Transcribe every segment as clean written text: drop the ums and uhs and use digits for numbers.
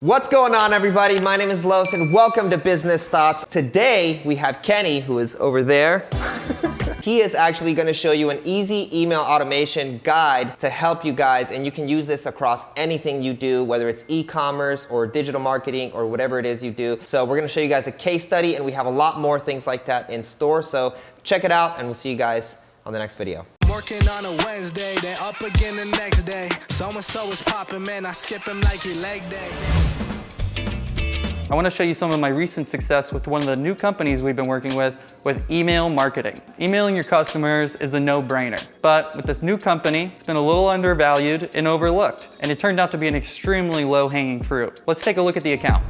What's going on, everybody? My name is Los and welcome to Business Thoughts. Today we have Kenny, who is over there. He is actually going to show you an easy email automation guide to help you guys, and you can use this across anything you do, whether it's e-commerce or digital marketing or whatever it is you do. So we're going to show you guys a case study, and we have a lot more things like that in store. So check it out, and we'll see you guys on the next video. Working on a Wednesday, then up again the next day. So-and-so is popping, man, I skip him like he leg day. I want to show you some of my recent success with one of the new companies we've been working with email marketing. Emailing your customers is a no-brainer, but with this new company, it's been a little undervalued and overlooked, and it turned out to be an extremely low-hanging fruit. Let's take a look at the account.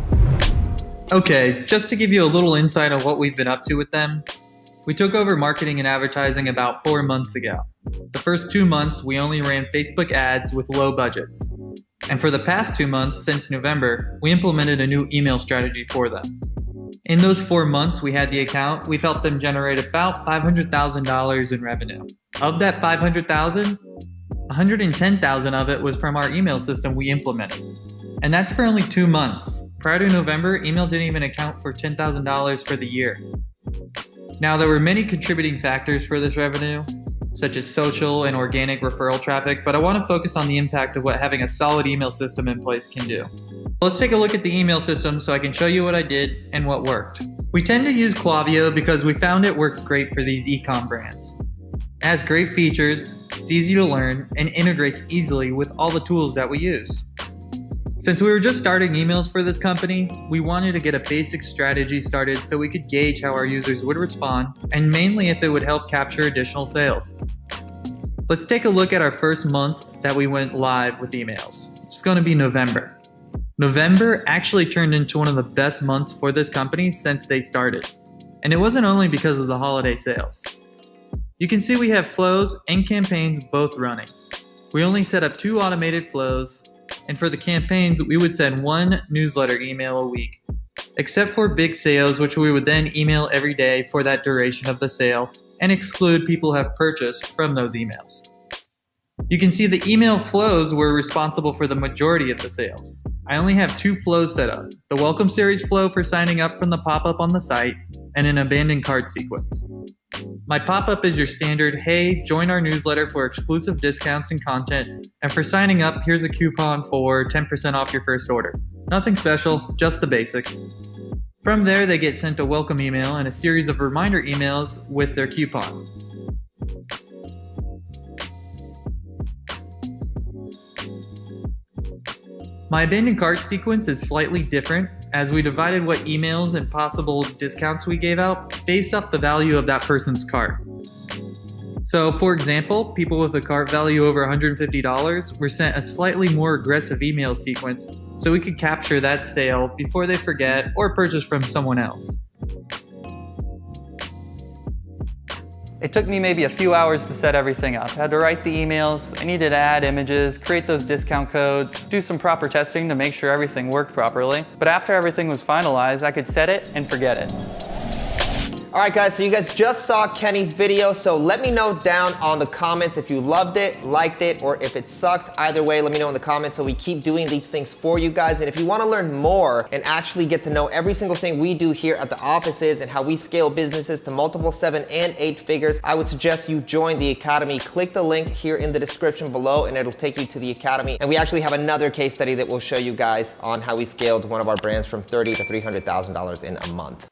Okay, just to give you a little insight on what we've been up to with them, we took over marketing and advertising about 4 months ago. The first 2 months, we only ran Facebook ads with low budgets. And for the past 2 months, since November, we implemented a new email strategy for them. In those 4 months we had the account, we helped them generate about $500,000 in revenue. Of that $500,000, $110,000 of it was from our email system we implemented. And that's for only 2 months. Prior to November, email didn't even account for $10,000 for the year. Now, there were many contributing factors for this revenue, such as social and organic referral traffic, but I want to focus on the impact of what having a solid email system in place can do. Let's take a look at the email system so I can show you what I did and what worked. We tend to use Klaviyo because we found it works great for these e-com brands. It has great features, it's easy to learn, and integrates easily with all the tools that we use. Since we were just starting emails for this company, we wanted to get a basic strategy started so we could gauge how our users would respond, and mainly if it would help capture additional sales. Let's take a look at our first month that we went live with emails. It's going to be November. November actually turned into one of the best months for this company since they started. And it wasn't only because of the holiday sales. You can see we have flows and campaigns both running. We only set up 2 automated flows, and for the campaigns, we would send 1 newsletter email a week, except for big sales, which we would then email every day for that duration of the sale and exclude people who have purchased from those emails. You can see the email flows were responsible for the majority of the sales. I only have 2 flows set up, the welcome series flow for signing up from the pop-up on the site and an abandoned cart sequence. My pop-up is your standard, hey, join our newsletter for exclusive discounts and content, and for signing up, here's a coupon for 10% off your first order. Nothing special, just the basics. From there, they get sent a welcome email and a series of reminder emails with their coupon. My abandoned cart sequence is slightly different, as we divided what emails and possible discounts we gave out based off the value of that person's cart. So for example, people with a cart value over $150 were sent a slightly more aggressive email sequence so we could capture that sale before they forget or purchase from someone else. It took me maybe a few hours to set everything up. I had to write the emails, I needed to add images, create those discount codes, do some proper testing to make sure everything worked properly. But after everything was finalized, I could set it and forget it. All right, guys, so you guys just saw Kenny's video, so let me know down on the comments if you loved it, liked it, or if it sucked. Either way, let me know in the comments so we keep doing these things for you guys. And if you want to learn more and actually get to know every single thing we do here at the offices and how we scale businesses to multiple 7 and 8 figures, I would suggest you join the Academy. Click the link here in the description below and it'll take you to the Academy. And we actually have another case study that will show you guys on how we scaled one of our brands from $30,000 to $300,000 in a month.